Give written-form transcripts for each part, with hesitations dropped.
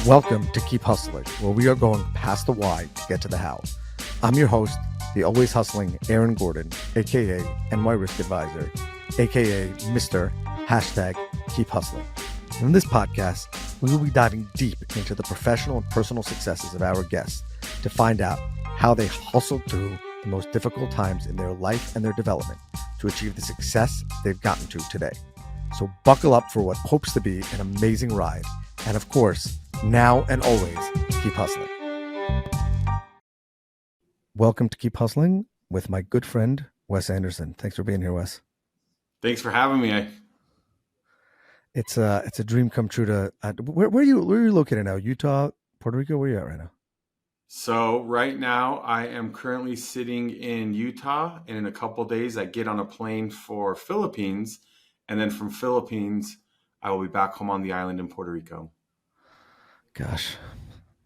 Welcome to Keep Hustling, where we are going past the why to get to the how. I'm your host, the always hustling Aaron Gordon, aka NY Risk Advisor, aka Mr. Keep Hustling. And in this podcast, we will be diving deep into the professional and personal successes of our guests to find out how they hustled through the most difficult times in their life and their development to achieve the success they've gotten to today. So buckle up for what hopes to be an amazing ride. And of course, now and always, keep hustling. Welcome to Keep Hustling with my good friend, Wessly Anderson. Thanks for being here, Wes. Thanks for having me. It's a dream come true to, where are you located now? Utah, Puerto Rico? Where are you at right now? So right now I am currently sitting in Utah, and in a couple days I get on a plane for Philippines. And then from Philippines, I will be back home on the island in Puerto Rico. Gosh,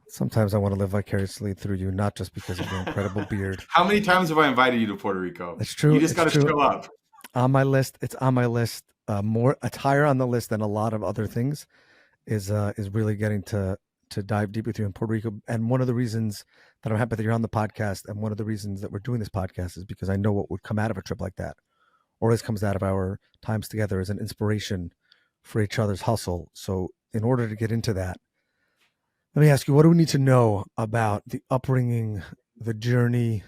sometimes I want to live vicariously through you, not just because of your incredible beard. How many times have I invited you to Puerto Rico? It's true. You just got to show up. On my list. It's on my list. It's higher on the list than a lot of other things. Is really getting to dive deep with you in Puerto Rico. And one of the reasons that I'm happy that you're on the podcast, and one of the reasons that we're doing this podcast, is because I know what would come out of a trip like that, or as comes out of our times together, as an inspiration for each other's hustle. So in order to get into that, let me ask you, what do we need to know about the upbringing, the journey,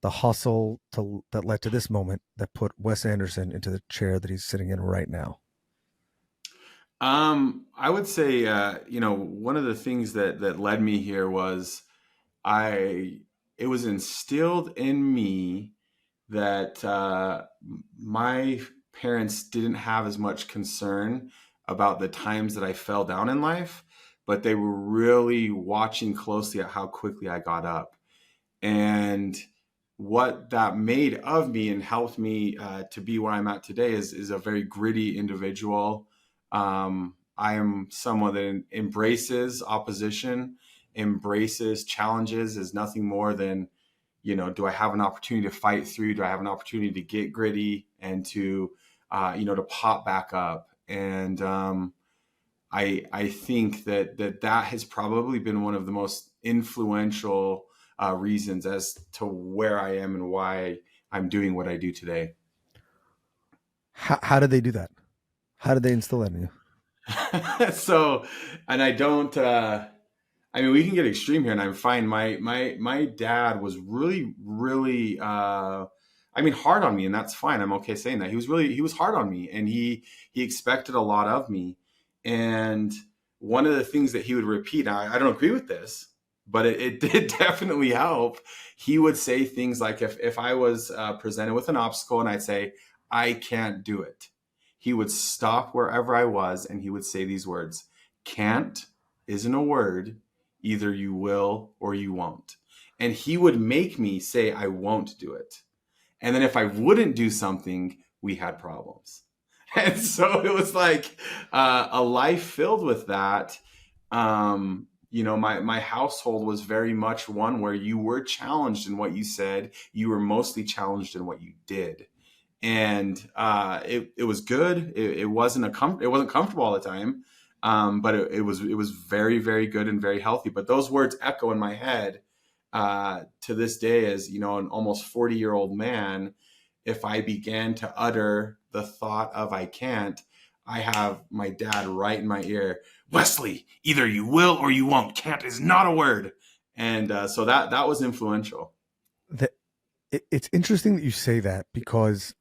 the hustle that led to this moment that put Wes Anderson into the chair that he's sitting in right now? I would say, one of the things that led me here was it was instilled in me that my parents didn't have as much concern about the times that I fell down in life, but they were really watching closely at how quickly I got up. And what that made of me and helped me to be where I'm at today is a very gritty individual. I am someone that embraces opposition, embraces challenges, is nothing more than, do I have an opportunity to fight through? Do I have an opportunity to get gritty and to pop back up? And I think that has probably been one of the most influential reasons as to where I am and why I'm doing what I do today. How did they do that? How did they instill that in you? So, and I don't, we can get extreme here, and I'm fine. My dad was really, really, hard on me, and that's fine. I'm okay saying that. He was hard on me, and he expected a lot of me. And one of the things that he would repeat, I don't agree with this, but it did definitely help. He would say things like, if I was presented with an obstacle and I'd say, I can't do it, he would stop wherever I was and he would say these words: can't isn't a word. Either you will or you won't. And he would make me say, I won't do it. And then if I wouldn't do something, we had problems. And so it was like a life filled with that. My household was very much one where you were challenged in what you said. You were mostly challenged in what you did. And it was good. It wasn't comfortable all the time, but it was very, very good and very healthy. But those words echo in my head to this day as, an almost 40-year-old man. If I began to utter the thought of I can't, I have my dad right in my ear: Wessly, either you will or you won't. Can't is not a word. And so that was influential. It's interesting that you say that, because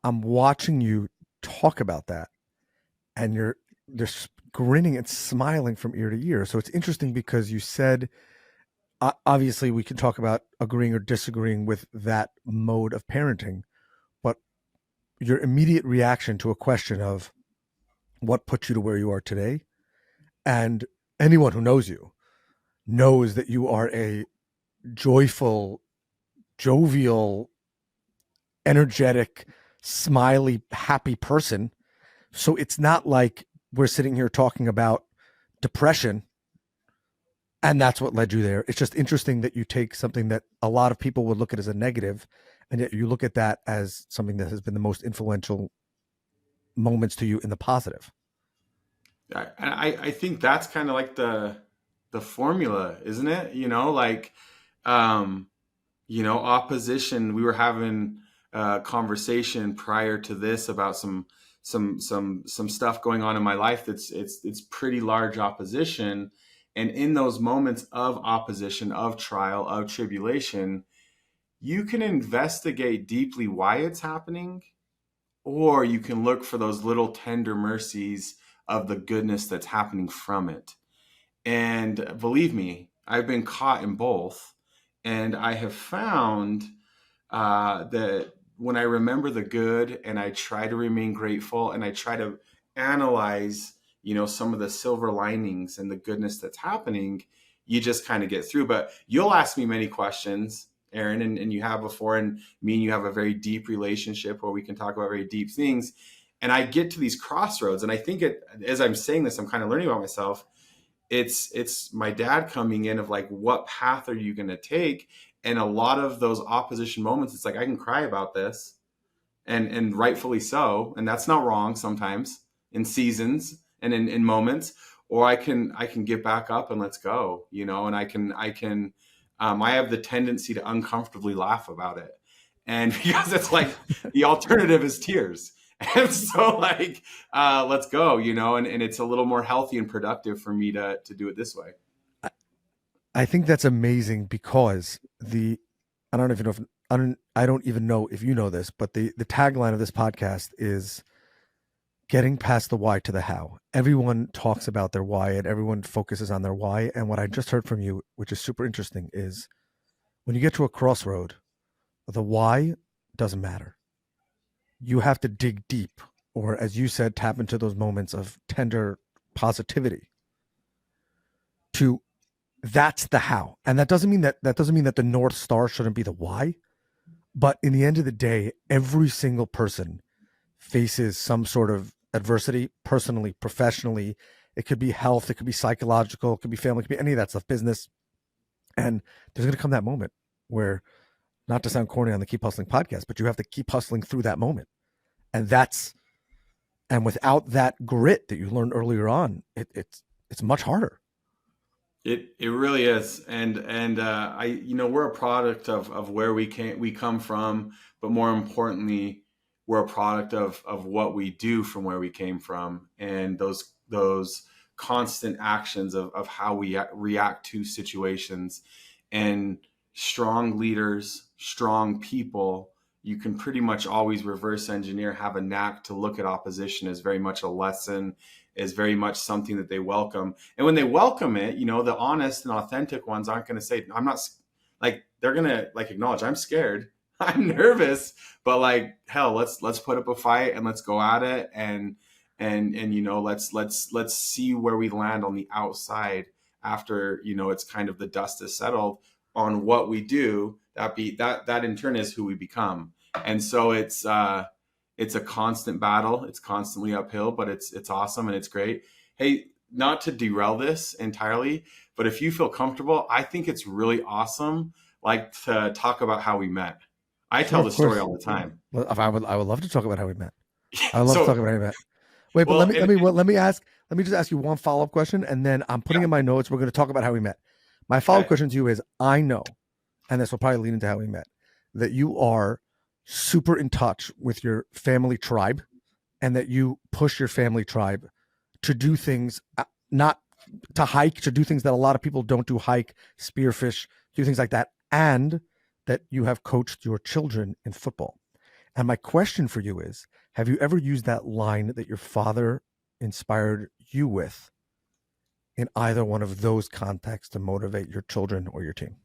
I'm watching you talk about that, and you're just grinning and smiling from ear to ear. So it's interesting because you said, obviously we can talk about agreeing or disagreeing with that mode of parenting, but your immediate reaction to a question of what put you to where you are today, and anyone who knows you knows that you are a joyful, jovial, energetic, smiley, happy person. So it's not like we're sitting here talking about depression and that's what led you there. It's just interesting that you take something that a lot of people would look at as a negative, and yet you look at that as something that has been the most influential moments to you in the positive. I think that's kind of like the formula, isn't it? Um, opposition. We were having a conversation prior to this about some stuff going on in my life it's pretty large opposition. And in those moments of opposition, of trial, of tribulation, you can investigate deeply why it's happening, or you can look for those little tender mercies of the goodness that's happening from it. And believe me, I've been caught in both. And I have found that when I remember the good and I try to remain grateful and I try to analyze, some of the silver linings and the goodness that's happening, you just kind of get through. But you'll ask me many questions, Aaron, and you have before, and me and you have a very deep relationship where we can talk about very deep things. And I get to these crossroads, and I think as I'm saying this, I'm kind of learning about myself. It's my dad coming in of like, what path are you going to take? And a lot of those opposition moments, it's like, I can cry about this, and rightfully so, and that's not wrong sometimes, in seasons and in moments. Or I can get back up and let's go, and I have the tendency to uncomfortably laugh about it, and because it's like the alternative is tears. And so, like, let's go, and it's a little more healthy and productive for me to do it this way. I think that's amazing because I don't even know if I don't even know if you know this, but the tagline of this podcast is getting past the why to the how. Everyone talks about their why and everyone focuses on their why. And what I just heard from you, which is super interesting, is when you get to a crossroad, the why doesn't matter. You have to dig deep, or as you said, tap into those moments of tender positivity to that's the how. And that doesn't mean that the North Star shouldn't be the why. But in the end of the day, every single person faces some sort of adversity, personally, professionally. It could be health, it could be psychological, it could be family, it could be any of that stuff, business. And there's going to come that moment where, not to sound corny on the Keep Hustling podcast, but you have to keep hustling through that moment. And without that grit that you learned earlier on, it's much harder. It really is, and we're a product of where we come from, but more importantly, we're a product of what we do from where we came from, and those constant actions of how we react to situations. And strong leaders, strong people, you can pretty much always reverse engineer, have a knack to look at opposition as very much a lesson, is very much something that they welcome. And when they welcome it, the honest and authentic ones aren't going to say, I'm not, like, they're going to like acknowledge, I'm scared, I'm nervous, but like, hell, let's put up a fight and let's go at it. And let's see where we land on the outside after, it's kind of the dust is settled on what we do. That in turn is who we become. And so it's a constant battle. It's constantly uphill, but it's awesome and it's great. Hey, not to derail this entirely, but if you feel comfortable, I think it's really awesome, like, to talk about how we met. I Sure, tell of the story course. all the time. Well, I would love to talk about how we met. I would love to talk So, about how we met. Wait, but well, and let me just ask you one follow up question, and then I'm putting yeah, in my notes. We're going to talk about how we met. My follow up okay. question to you is: I know, and this will probably lead into how we met, that you are super in touch with your family tribe, and that you push your family tribe to do things, not to hike, to do things that a lot of people don't do, hike, spearfish, do things like that, and that you have coached your children in football. And my question for you is, have you ever used that line that your father inspired you with in either one of those contexts to motivate your children or your team?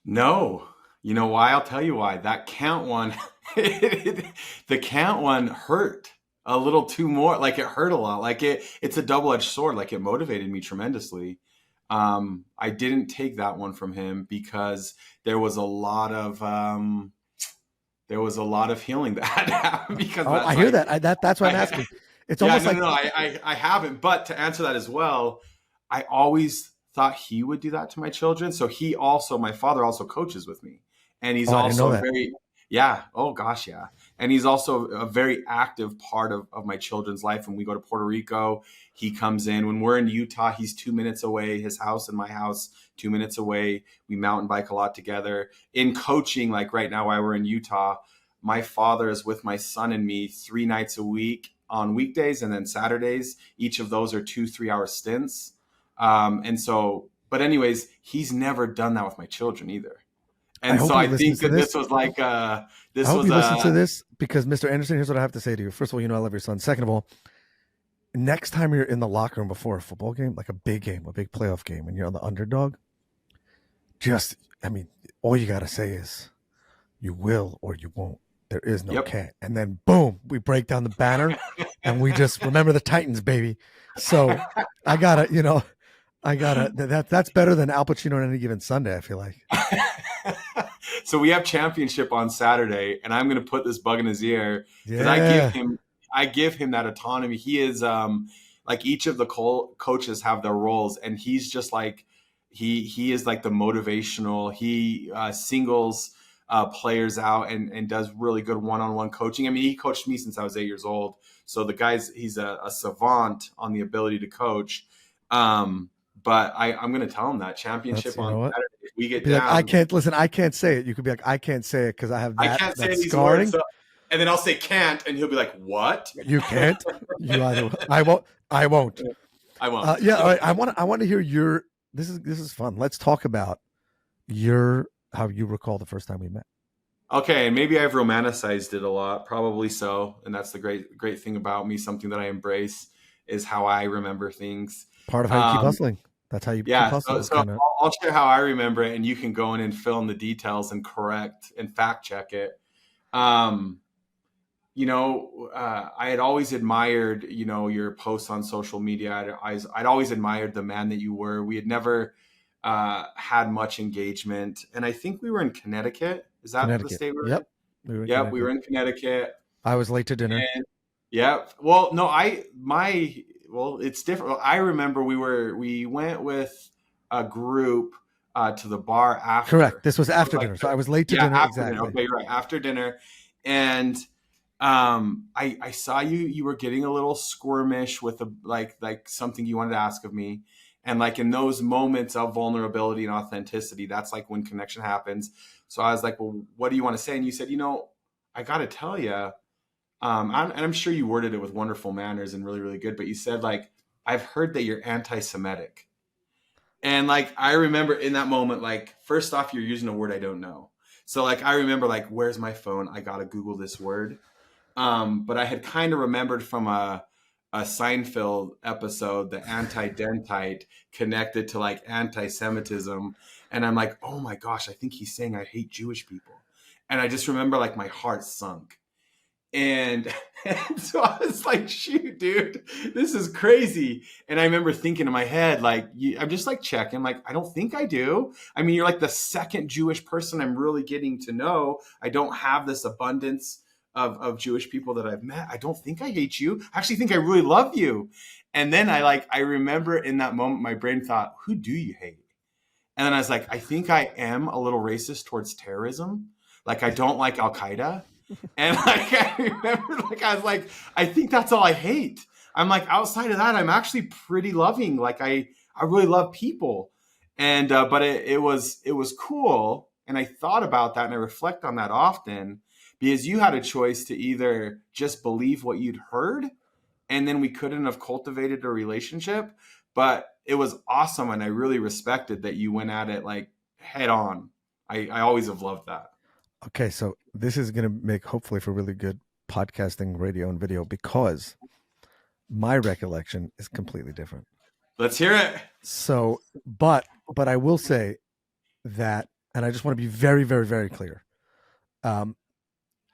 No, you know why? I'll tell you why. That count one, the count one hurt a little too more. Like, it hurt a lot. Like, it's a double-edged sword. Like, it motivated me tremendously. I didn't take that one from him because there was a lot of healing that had to happen because Oh, that's I hear like, that. That's why I'm I, asking. It's yeah, almost no, like, no, no, I haven't. But to answer that as well, I always thought he would do that to my children. So my father also coaches with me, and he's oh, I didn't know also a that. very, yeah, oh gosh, yeah. And he's also a very active part of my children's life. When we go to Puerto Rico, he comes in. When we're in Utah, he's 2 minutes away. His house and my house, 2 minutes away. We mountain bike a lot together. In coaching, like right now, while we're in Utah, my father is with my son and me 3 nights a week on weekdays, and then Saturdays. Each of those are 2 3 hour stints. And so, but anyways, he's never done that with my children either. I And so hope he I think listens to that this. this was like I this hope was he listens to a this because Mr. Anderson, here's what I have to say to you. First of all, you know I love your son. Second of all, next time you're in the locker room before a football game, like a big game, a big playoff game, and you're on the underdog, just, I mean, all you got to say is you will or you won't. There is no yep. can't. And then boom, we break down the banner and we just remember the Titans, baby. So I gotta, that's better than Al Pacino on any given Sunday, I feel like. So we have championship on Saturday, and I'm going to put this bug in his ear because Yeah. I give him that autonomy. He is like each of the coaches have their roles, and he's just like he is like the motivational. He singles players out and does really good one-on-one coaching. I mean, he coached me since I was 8 years old, so he's a savant on the ability to coach. But I'm going to tell him that That's, championship you on know what? Saturday. If we get Be like, I down, can't listen, I can't say it. You could be like, I can't say it because I have I that can't say that these words. scarring. So, and then I'll say can't, and he'll be like, "What?" You can't. You either I won't. I won't. I won't. Yeah, all right. I want to hear your this is fun. Let's talk about your how you recall the first time we met. Okay, and maybe I've romanticized it a lot, probably so, and that's the great thing about me. Something that I embrace is how I remember things. Part of how you keep Um, hustling. That's how you keep yeah, hustling. Is so kind of I'll share how I remember it, and you can go in and fill in the details and correct and fact check it. Um, I had always admired, your posts on social media. I'd always admired the man that you were. We had never had much engagement. And I think we were in Connecticut. Is that the Connecticut. state we were in? Yep. We were in Yep, we were Connecticut. in Connecticut. I was late to dinner. And yep. Well, no, it's different. I remember we went with a group to the bar Correct. after. This was So after like dinner. So I was late to yeah, dinner. after dinner. Exactly. Okay, you're right. After dinner. And I saw you were getting a little squirmish with like something you wanted to ask of me. And like in those moments of vulnerability and authenticity, that's like when connection happens. So I was like, well, what do you want to say? And you said, I got to tell you, and I'm sure you worded it with wonderful manners and really, really good, but you said like, I've heard that you're anti-Semitic. And like, I remember in that moment, like, first off, you're using a word I don't know. So like, I remember like, where's my phone? I got to Google this word. But I had kind of remembered from a Seinfeld episode, the anti-dentite connected to like anti-Semitism. And I'm like, oh my gosh, I think he's saying I hate Jewish people. And I just remember like my heart sunk. And, and so I was like, shoot, dude, this is crazy. And I remember thinking in my head, like, I'm just like checking, like, I don't think I do. I mean, you're like the second Jewish person I'm really getting to know. I don't have this abundance of Jewish people that I've met. I don't think I hate you. I actually think I really love you. And then I remember in that moment, my brain thought, who do you hate? And then I was like, I think I am a little racist towards terrorism. Like, I don't like Al Qaeda. And like, I remember, like, I was like, I think that's all I hate. I'm like, outside of that, I'm actually pretty loving. Like, I really love people. And, but it was cool. And I thought about that and I reflect on that often because you had a choice to either just believe what you'd heard and then we couldn't have cultivated a relationship. But it was awesome. And I really respected that you went at it like head on. I always have loved that. Okay, so this is going to make hopefully for really good podcasting, radio, and video because my recollection is completely different. Let's hear it. So, but I will say that, and I just want to be very, very, very clear.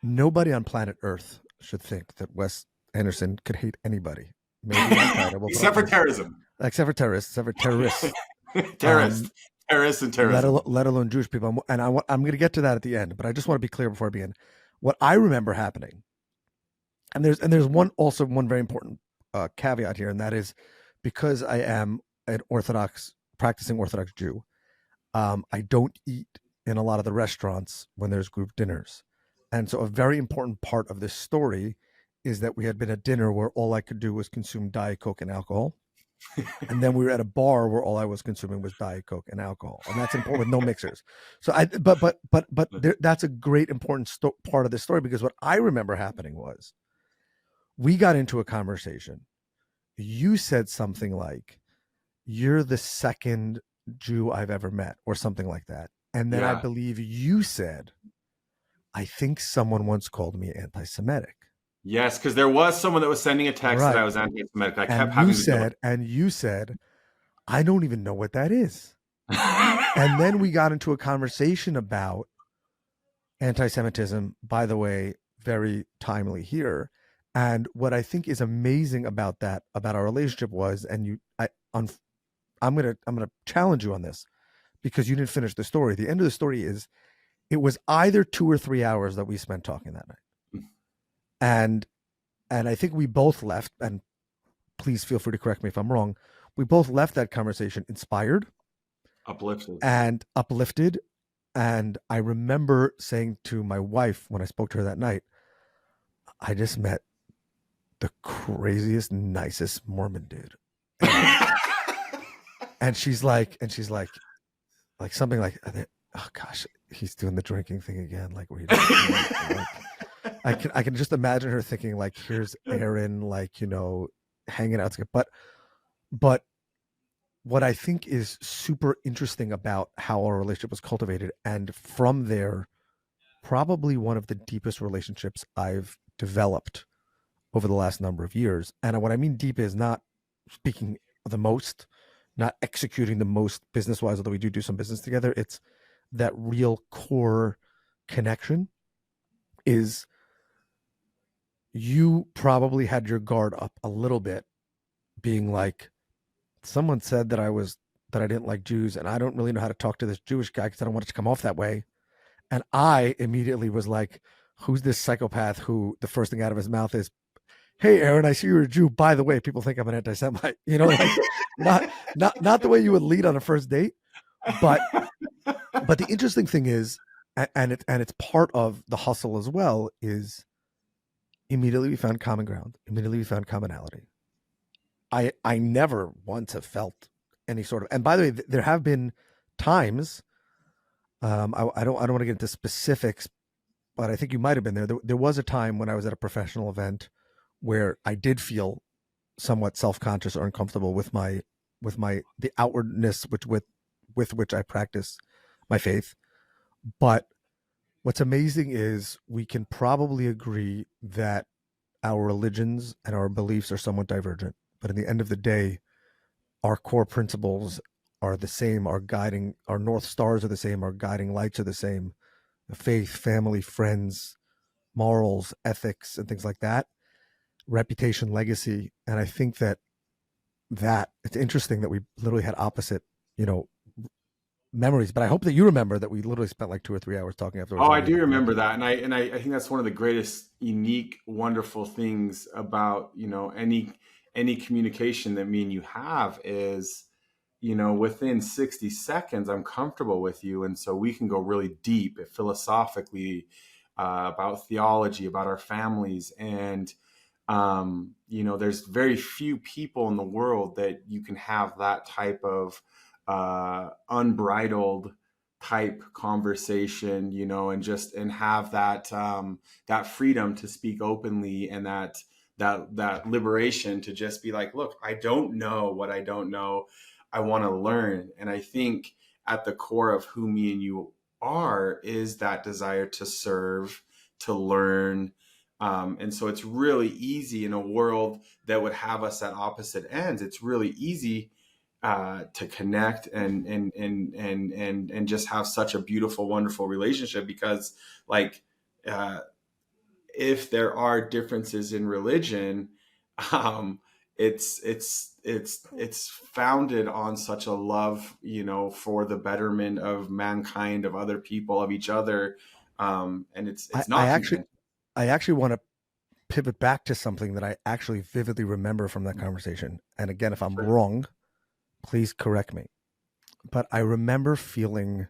Nobody on planet Earth should think that Wes Anderson could hate anybody. Maybe Except for terrorism. except for terrorists, Terrorists. Terrorists and terrorism. let alone Jewish people. And I'm going to get to that at the end, but I just want to be clear before I begin. What I remember happening, and there's one very important caveat here, and that is because I am an practicing Orthodox Jew. I don't eat in a lot of the restaurants when there's group dinners, And so a very important part of this story is that we had been at dinner where all I could do was consume Diet Coke and alcohol. And then we were at a bar where all I was consuming was Diet Coke and alcohol, and that's important with no mixers. So that's a great important part of this story, because what I remember happening was we got into a conversation. You said something like, "You're the second Jew I've ever met," or something like that, and then I Yeah. believe you said, "I think someone once called me anti-Semitic." Yes, because there was someone that was sending a text that I Right, was anti-Semitic. I and kept having to double. you said, "I don't even know what that is." And then we got into a conversation about anti-Semitism, by the way, very timely here. And what I think is amazing about that, about our relationship was, and I'm gonna challenge you on this because you didn't finish the story. The end of the story is it was either 2 or 3 hours that we spent talking that night. And I think we both left, and please feel free to correct me if I'm wrong. We both left that conversation inspired Uplifted. and uplifted. And I remember saying to my wife when I spoke to her that night, I just met the craziest, nicest Mormon dude ever. And like something like, oh gosh, he's doing the drinking thing again. Like, where he doesn't, like, I can just imagine her thinking like, here's Aaron, like, hanging out together. But what I think is super interesting about how our relationship was cultivated, and from there, probably one of the deepest relationships I've developed over the last number of years. And what I mean deep is not speaking the most, not executing the most business wise, although we do some business together. It's that real core connection is you probably had your guard up a little bit, being like, someone said that I didn't like Jews, and I don't really know how to talk to this Jewish guy because I don't want it to come off that way. And I immediately was like, who's this psychopath who the first thing out of his mouth is, "Hey, Aaron, I see you're a Jew. By the way, people think I'm an anti-Semite." Like, not the way you would lead on a first date. But the interesting thing is, and it's part of the hustle as well, is immediately we found common ground. Immediately we found commonality. I never once have felt any sort of. And by the way, there have been times. I don't want to get into specifics, but I think you might have been there. There was a time when I was at a professional event where I did feel somewhat self-conscious or uncomfortable with the outwardness with which I practice my faith. But what's amazing is we can probably agree that our religions and our beliefs are somewhat divergent. But in the end of the day, our core principles are the same, our North Stars are the same, our guiding lights are the same. Faith, family, friends, morals, ethics, and things like that, reputation, legacy. And I think that it's interesting that we literally had opposite, you know, memories. But I hope that you remember that we literally spent like 2 or 3 hours talking afterwards, Oh, and I we do ended up remember connecting. that, and I think that's one of the greatest, unique, wonderful things about any communication that me and you have is, within 60 seconds, I'm comfortable with you, and so we can go really deep philosophically about theology, about our families, and there's very few people in the world that you can have that type of unbridled type conversation, and have that freedom to speak openly, and that liberation to just be like, look, I don't know what I don't know. I want to learn. And I think at the core of who me and you are is that desire to serve, to learn. And so it's really easy in a world that would have us at opposite ends. It's really easy to connect and just have such a beautiful, wonderful relationship because, like, uh, if there are differences in religion, um, it's founded on such a love, for the betterment of mankind, of other people, of each other, and I, it's I not actually contentious. I actually want to pivot back to something that I actually vividly remember from that conversation. And again, if I'm wrong, please correct me. But I remember feeling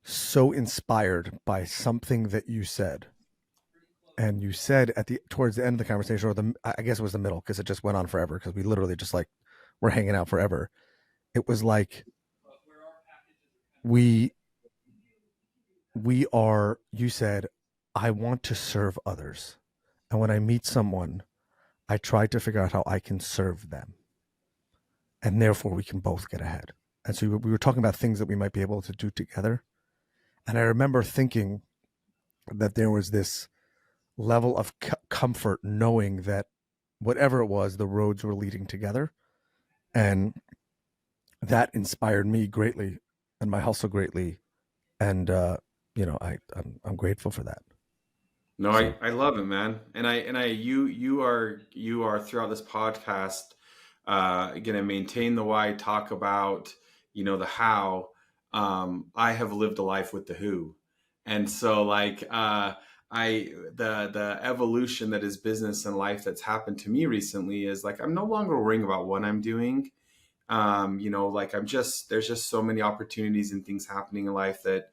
so inspired by something that you said. And you said at the towards the end of the conversation, or the I guess it was the middle, because it just went on forever, because we literally just like were hanging out forever. It was like we we are, you said, I want to serve others. And when I meet someone, I try to figure out how I can serve them. And therefore we can both get ahead. And so we were talking about things that we might be able to do together. And I remember thinking that there was this level of comfort knowing that whatever it was, the roads were leading together. And that inspired me greatly and my hustle greatly. And, I'm grateful for that. No, So I love it, man. You are throughout this podcast, gonna maintain the why, talk about, the how. I have lived a life with the who. And so like, the evolution that is business and life that's happened to me recently is like, I'm no longer worrying about what I'm doing. Like there's just so many opportunities and things happening in life that,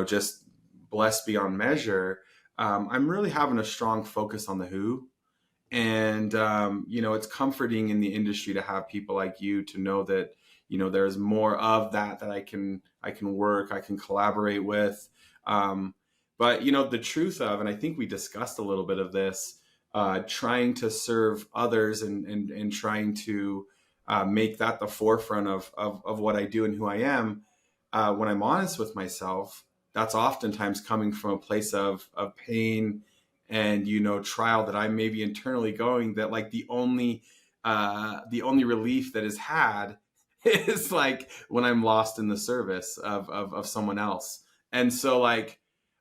just blessed beyond measure. I'm really having a strong focus on the who. And, it's comforting in the industry to have people like you to know that, there's more of that I can work, I can collaborate with. Um, but, the truth of, and I think we discussed a little bit of this, trying to serve others and trying to make that the forefront of what I do and who I am. When I'm honest with myself, that's oftentimes coming from a place of pain and trial that I may be internally going, that like the only relief that is had is like when I'm lost in the service of someone else. And so like,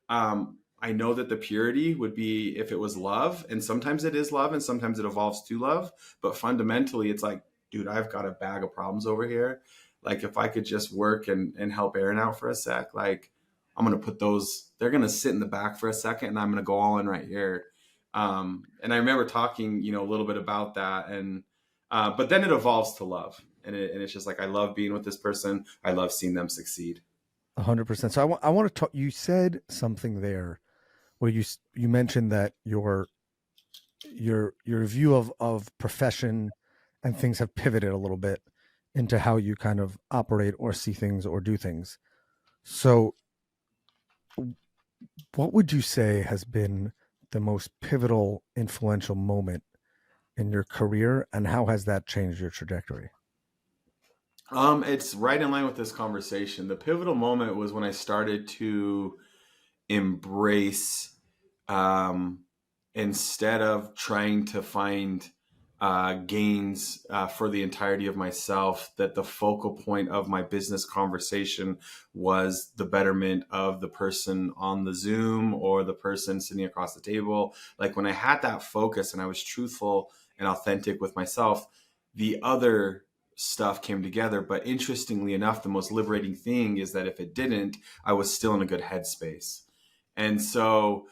I know that the purity would be if it was love, and sometimes it is love and sometimes it evolves to love, but fundamentally it's like, dude, I've got a bag of problems over here. Like if I could just work and help Aaron out for a sec, like I'm going to put those, they're going to sit in the back for a second and I'm going to go all in right here. And I remember talking, a little bit about that. And, but then it evolves to love. And it's just like, I love being with this person. I love seeing them succeed. 100%. So I want to talk, you said something there where you mentioned that your view of profession and things have pivoted a little bit into how you kind of operate or see things or do things. So what would you say has been the most pivotal, influential moment in your career, and how has that changed your trajectory? It's right in line with this conversation. The pivotal moment was when I started to embrace, um, instead of trying to find gains for the entirety of myself, that the focal point of my business conversation was the betterment of the person on the Zoom or the person sitting across the table. Like when I had that focus and I was truthful and authentic with myself, the other stuff came together. But interestingly enough, the most liberating thing is that if it didn't, I was still in a good headspace. And so,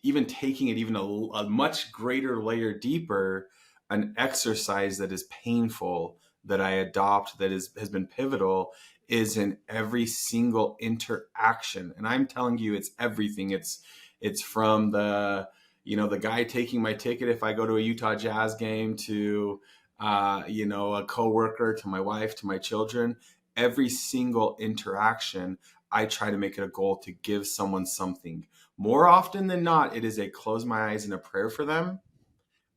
even taking it even a much greater layer deeper, an exercise that is painful that I adopt that has been pivotal is in every single interaction. And I'm telling you, it's everything. It's from the guy taking my ticket if I go to a Utah Jazz game to a coworker, to my wife, to my children. Every single interaction, I try to make it a goal to give someone something. More often than not, it is a close my eyes and a prayer for them.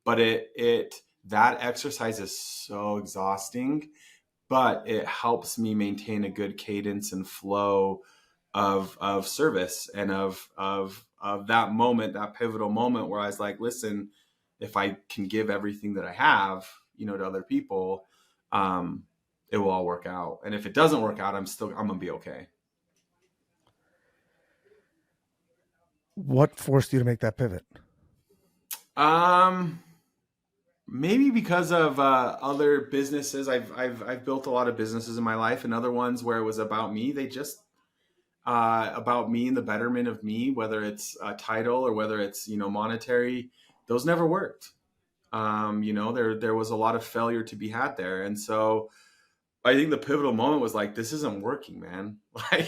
But that exercise is so exhausting, but it helps me maintain a good cadence and flow of service and of that moment, that pivotal moment where I was like, listen, if I can give everything that I have, to other people, um, it will all work out. And if it doesn't work out, I'm gonna be okay. What forced you to make that pivot? Um, Maybe because of other businesses. I've built a lot of businesses in my life, and other ones where it was about me. They just about me and the betterment of me, whether it's a title or whether it's monetary. Those never worked. There was a lot of failure to be had there, and so I think the pivotal moment was like, this isn't working, man. Like,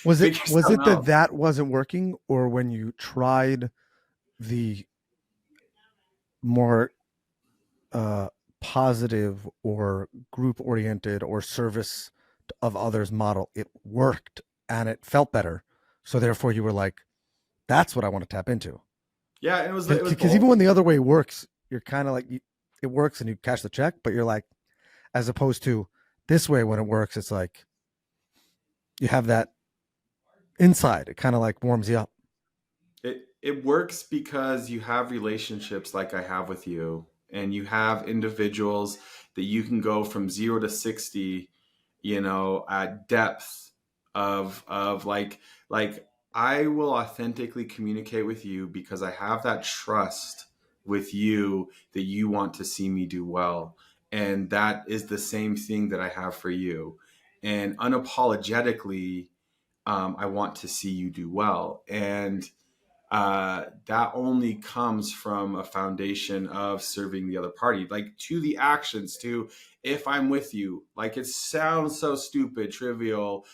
Was it figure was something it that out. that wasn't working, or when you tried the more uh, positive or group oriented or service of others model, it worked and it felt better. So therefore, you were like, "That's what I want to tap into." Yeah, and it was Because both. even when the other way works, you're kind of like, it works and you cash the check, but you're like, as opposed to this way when it works, it's like you have that inside. It kind of like warms you up. It works because you have relationships like I have with you, and you have individuals that you can go from 0 to 60, at depth of like I will authentically communicate with you because I have that trust with you that you want to see me do well. And that is the same thing that I have for you. And unapologetically, I want to see you do well. And that only comes from a foundation of serving the other party, like to the actions, to if I'm with you, like it sounds so stupid, trivial,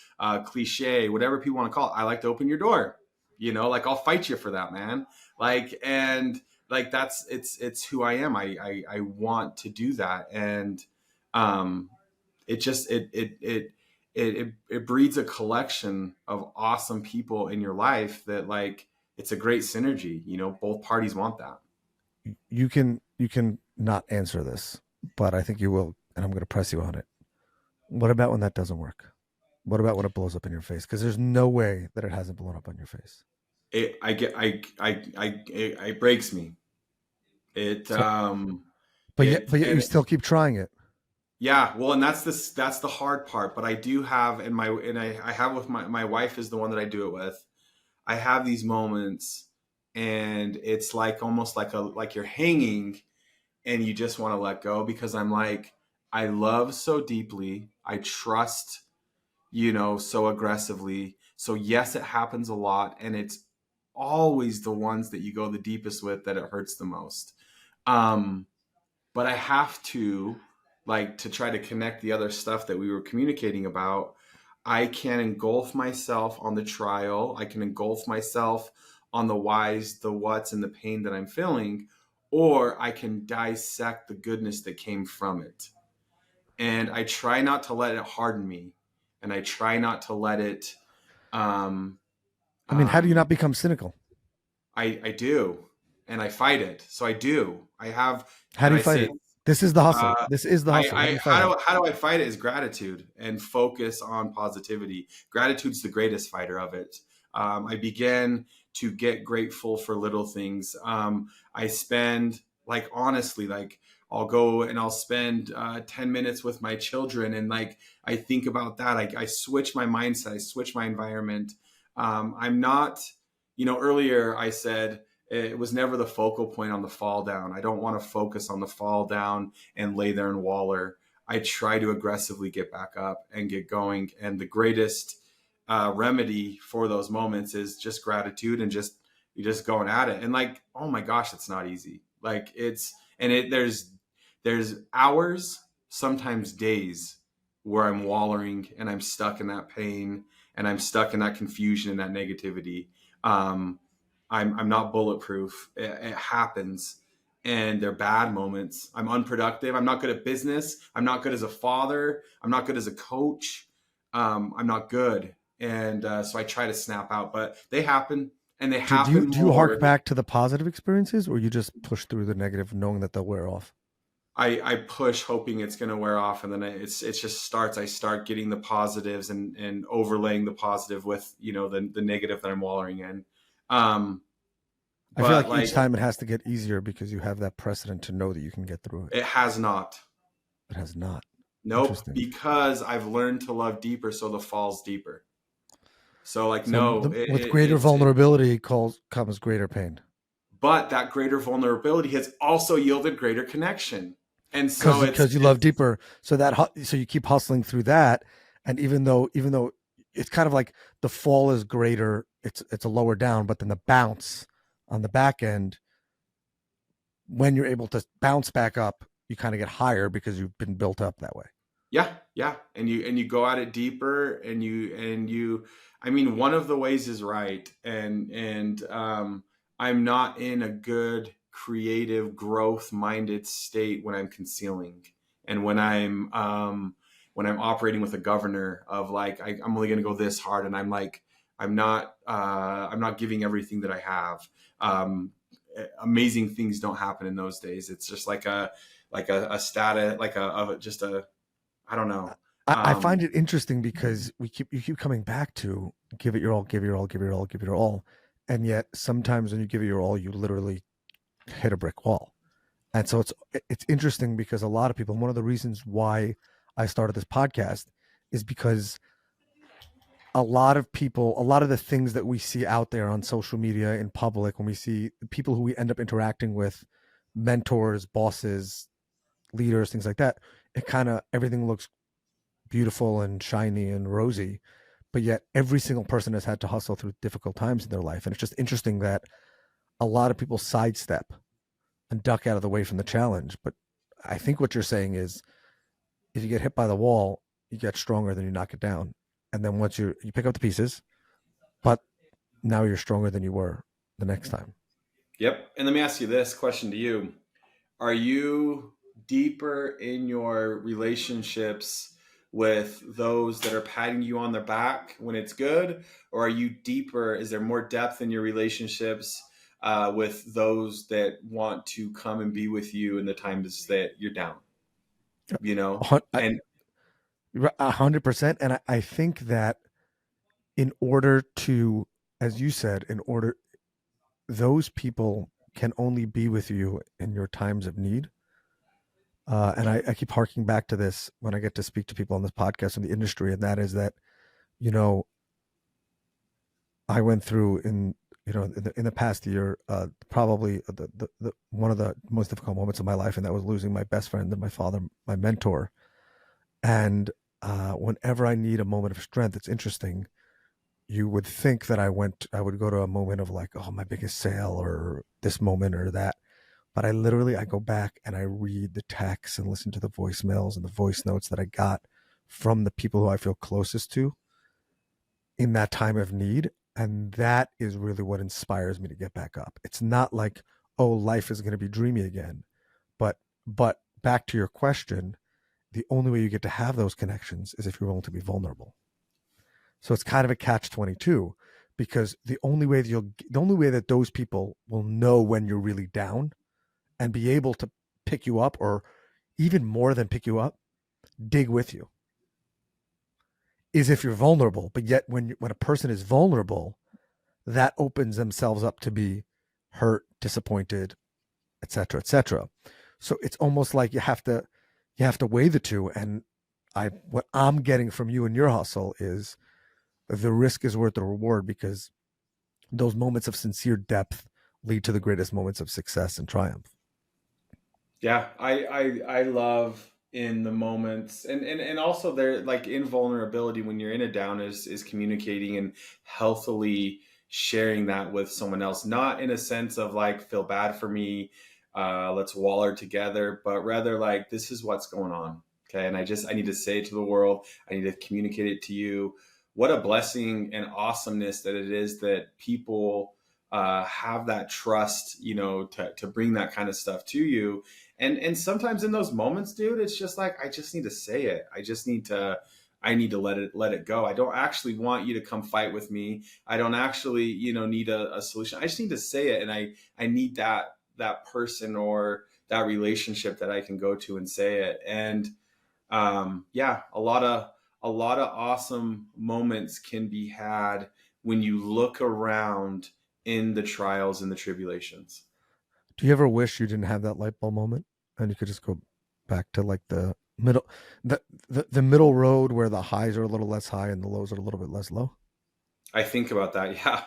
cliche, whatever people want to call it. I like to open your door, like I'll fight you for that, man. Like, and like, it's who I am. I want to do that. And, um, it just it breeds a collection of awesome people in your life that like it's a great synergy. Both parties want that. You can not answer this, but I think you will, and I'm going to press you on it. What about when that doesn't work? What about when it blows up in your face? Because there's no way that it hasn't blown up on your face. It I get it breaks me. It So, but yet you and still keep trying it. yeah, well, and that's the hard part. But I do have, I have with my wife is the one that I do it with. I have these moments, and it's like almost like you're hanging, and you just want to let go because I'm like, I love so deeply. I trust, so aggressively. So, yes, it happens a lot. And it's always the ones that you go the deepest with that it hurts the most. Um, but I have to, like, to try to connect the other stuff that we were communicating about. I can engulf myself on the trial. I can engulf myself on the whys, the whats, and the pain that I'm feeling, or I can dissect the goodness that came from it. And I try not to let it harden me, and I try not to let it. Um, I mean, how do you um, not become cynical? I do, and I fight it. So I do. I have, How and do you I fight say, it? This is the hustle. uh, This is the hustle. How do I you fight it? how do I fight it is gratitude and focus on positivity. Gratitude's the greatest fighter of it. I begin to get grateful for little things. I spend, like, honestly, like I'll go and I'll spend 10 minutes with my children, and like I think about that. I switch my mindset. I switch my environment. I'm not, earlier I said it was never the focal point on the fall down. I don't want to focus on the fall down and lay there and waller. I try to aggressively get back up and get going. And the greatest remedy for those moments is just gratitude, and just you just going at it. And like, oh my gosh, it's not easy. Like it's and it there's hours, sometimes days, where I'm wallowing and I'm stuck in that pain, and I'm stuck in that confusion and that negativity. Um, I'm not bulletproof. It happens, and they're bad moments. I'm unproductive. I'm not good at business. I'm not good as a father. I'm not good as a coach. I'm not good, and so I try to snap out. But they happen, and they happen Do you hark more. back to the positive experiences, or you just push through the negative, knowing that they'll wear off? I push, hoping it's going to wear off, and then it just starts. I start getting the positives, and overlaying the positive with the negative that I'm wallowing in. Um, I feel but like each like, time it has to get easier because you have that precedent to know that you can get through it. it has not. It has not. Nope, Interesting. because I've learned to love deeper, so the fall's deeper. So like, So no, with greater vulnerability comes greater pain. but that greater vulnerability has also yielded greater connection, and so Because you love deeper, so so you keep hustling through that, and even though it's kind of like the fall is greater, it's a lower down, but then the bounce on the back end, when you're able to bounce back up, you kind of get higher because you've been built up that way. Yeah, yeah, and you go at it deeper, I mean, one of the ways is right, I'm not in a good creative growth minded state when I'm concealing, and when I'm operating with a governor of like I'm only going to go this hard, and I'm like I'm not giving everything that I have. Um, Amazing things don't happen in those days. It's just a status, like a just a I don't know. I find Um, it interesting because you keep coming back to give it your all, give it your all, give it your all, give it your all, and yet sometimes when you give it your all, you literally hit a brick wall. And so it's interesting because a lot of people, and one of the reasons why I started this podcast is because a lot of people, a lot of the things that we see out there on social media in public, when we see people who we end up interacting with, mentors, bosses, leaders, things like that, it kind of everything looks beautiful and shiny and rosy, but yet every single person has had to hustle through difficult times in their life. And it's just interesting that a lot of people sidestep and duck out of the way from the challenge. But I think what you're saying is if you get hit by the wall, you get stronger than you knock it down. And then once you pick up the pieces, but now you're stronger than you were the next time. yep. And let me ask you this question to you: are you deeper in your relationships with those that are patting you on the back when it's good, or are you deeper? Is there more depth in your relationships with those that want to come and be with you in the times that you're down? You know, I, and 100%. And I think that in order to, as you said, in order, those people can only be with you in your times of need. And I keep harking back to this when I get to speak to people on this podcast in the industry, and that is that, you know, I went through in the past year, probably the one of the most difficult moments of my life, and that was losing my best friend and my father, my mentor. And whenever I need a moment of strength, it's interesting. You would think that I would go to a moment of like, oh, my biggest sale or this moment or that. But I go back and I read the texts and listen to the voicemails and the voice notes that I got from the people who I feel closest to in that time of need. And that is really what inspires me to get back up. It's not like, oh, life is going to be dreamy again. But back to your question, the only way you get to have those connections is if you're willing to be vulnerable. So it's kind of a catch 22 because the only way that those people will know when you're really down and be able to pick you up, or even more than pick you up, dig with you, is if you're vulnerable. But yet when a person is vulnerable, that opens themselves up to be hurt, disappointed, etc., etc. So it's almost like you have to weigh the two. And I what I'm getting from you and your hustle is the risk is worth the reward, because those moments of sincere depth lead to the greatest moments of success and triumph. yeah, I love in the moments, and also there, like, invulnerability when you're in a down is communicating and healthily sharing that with someone else, not in a sense of like feel bad for me, let's waller together, but rather like this is what's going on. Okay, and I need to say it to the world. I need to communicate it to you. What a blessing and awesomeness that it is that people have that trust, you know, to bring that kind of stuff to you. And sometimes in those moments, dude, it's just like I just need to say it. I need to let it go. I don't actually want you to come fight with me. I don't actually, you know, need a solution. I just need to say it, and I need that person or that relationship that I can go to and say it. And yeah, a lot of awesome moments can be had when you look around in the trials and the tribulations. Do you ever wish you didn't have that light bulb moment and you could just go back to like middle the middle road where the highs are a little less high and the lows are a little bit less low? I think about that, yeah.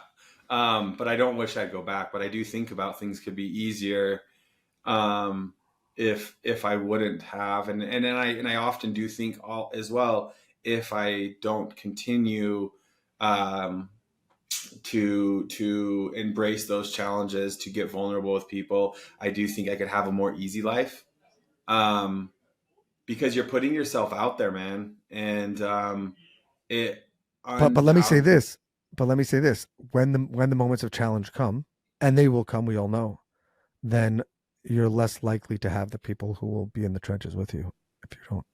But I don't wish I'd go back. But I do think about things could be easier um, if I wouldn't have, and I often do think all as well, if I don't continue um, to embrace those challenges, to get vulnerable with people, I do think I could have a more easy life. Um, because you're putting yourself out there, man. And it But let me say undoubtedly, this. But let me say this: when the moments of challenge come, and they will come, we all know, then you're less likely to have the people who will be in the trenches with you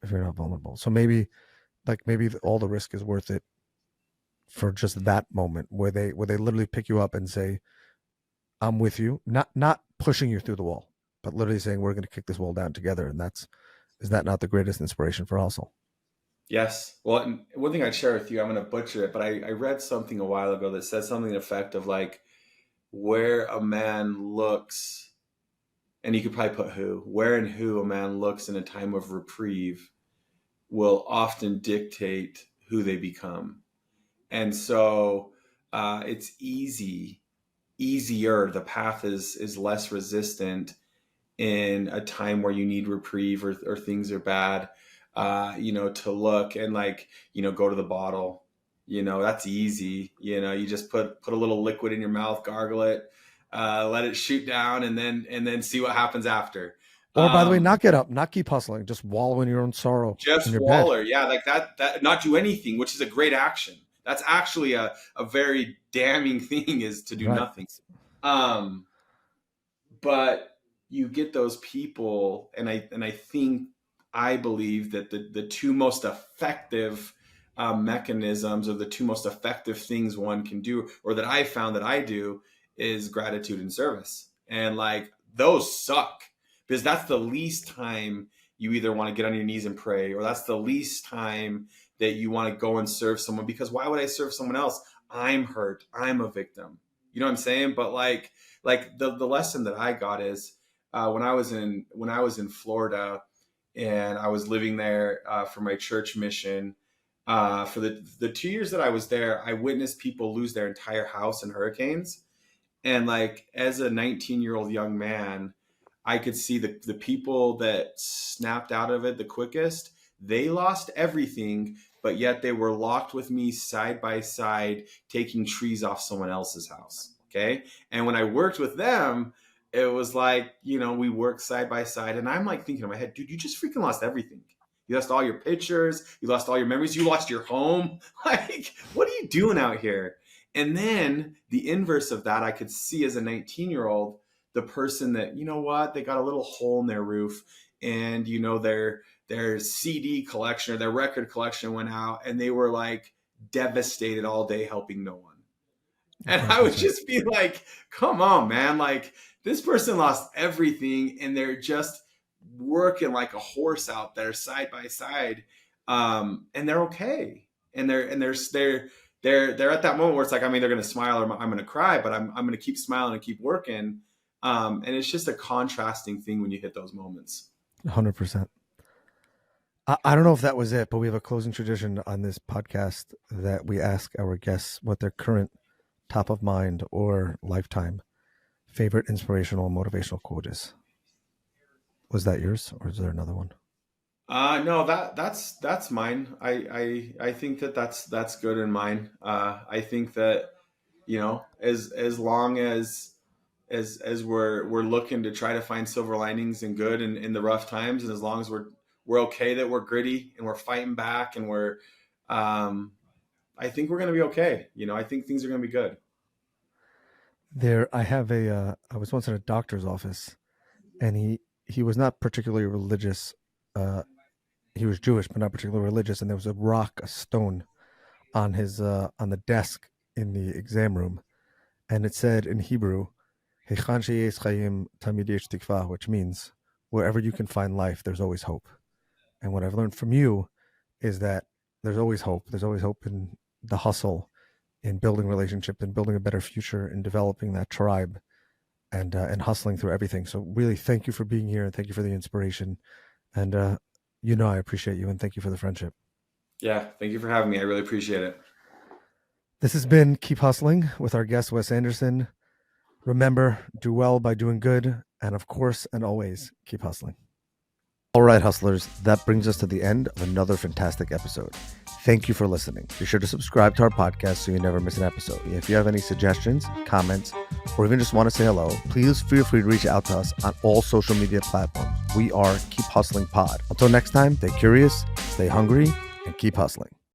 if you're not vulnerable. So maybe all the risk is worth it for just that moment where they literally pick you up and say, "I'm with you," not pushing you through the wall, but literally saying, "We're going to kick this wall down together." And is that not the greatest inspiration for hustle? yes. Well, and one thing I'd share with you, I'm going to butcher it, but I read something a while ago that said something to the effect of like, where a man looks, and you could probably put who, where and who a man looks in a time of reprieve will often dictate who they become. And so it's easier. The path is less resistant in a time where you need reprieve or things are bad, to look and like, go to the bottle. That's easy. You just put a little liquid in your mouth, gargle it, let it shoot down, and then see what happens after. Or, by the way, Um, not get up, not keep hustling, just wallow in your own sorrow in just your bed. waller, yeah, like that, not do anything, which is a great action. That's actually a very damning thing, is to do Right. nothing. Um, but you get those people, and I think, I believe that the two most effective mechanisms, or the two most effective things one can do, or that I found that I do, is gratitude and service. And like, those suck, because that's the least time you either want to get on your knees and pray, or that's the least time that you want to go and serve someone, because why would I serve someone else? I'm hurt, I'm a victim. You know what I'm saying? But like the lesson that I got is, when I was in Florida, and I was living there for my church mission. For the 2 years that I was there, I witnessed people lose their entire house in hurricanes. And like, as a 19-year-old young man, I could see the people that snapped out of it the quickest. They lost everything, but yet they were locked with me side by side, taking trees off someone else's house. Okay. And when I worked with them, it was like, we worked side by side. And I'm like thinking in my head, dude, you just freaking lost everything. You lost all your pictures. You lost all your memories. You lost your home. Like, what are you doing out here? And then the inverse of that, I could see as a 19-year-old, the person that, they got a little hole in their roof, and, their CD collection or their record collection went out, and they were like devastated all day, helping no one. And I would 100%. just be like, come on, man. Like, this person lost everything, and they're just working like a horse out there side by side. And they're okay. And they're at that moment where it's like, I'm either going to smile or I'm going to cry, but I'm going to keep smiling and keep working. And it's just a contrasting thing when you hit those moments. 100%. I don't know if that was it, but we have a closing tradition on this podcast that we ask our guests what their current top of mind or lifetime favorite inspirational and motivational quote is. Was that yours, or is there another one? No, that's mine. I think that's good in mine. I think that, as long as we're looking to try to find silver linings and good in the rough times, and as long as we're okay that we're gritty and we're fighting back, and um, I think we're gonna be okay. I think things are gonna be good. I was once in a doctor's office, and he was not particularly religious. Uh, he was Jewish, but not particularly religious. And there was a stone on the desk in the exam room, and it said in Hebrew, "Hechan sheyesh chayim tamid yesh tikva," which means wherever you can find life, there's always hope. And what I've learned from you is that there's always hope. There's always hope in the hustle, in building relationship, in building a better future, in developing that tribe, and hustling through everything. So really, thank you for being here, and thank you for the inspiration. And I appreciate you, and thank you for the friendship. Yeah, thank you for having me. I really appreciate it. This has been Keep Hustling with our guest, Wes Anderson. Remember, do well by doing good, and of course, and always, keep hustling. All right, hustlers, that brings us to the end of another fantastic episode. Thank you for listening. Be sure to subscribe to our podcast so you never miss an episode. If you have any suggestions, comments, or even just want to say hello, please feel free to reach out to us on all social media platforms. We are Keep Hustling Pod. Until next time, stay curious, stay hungry, and keep hustling.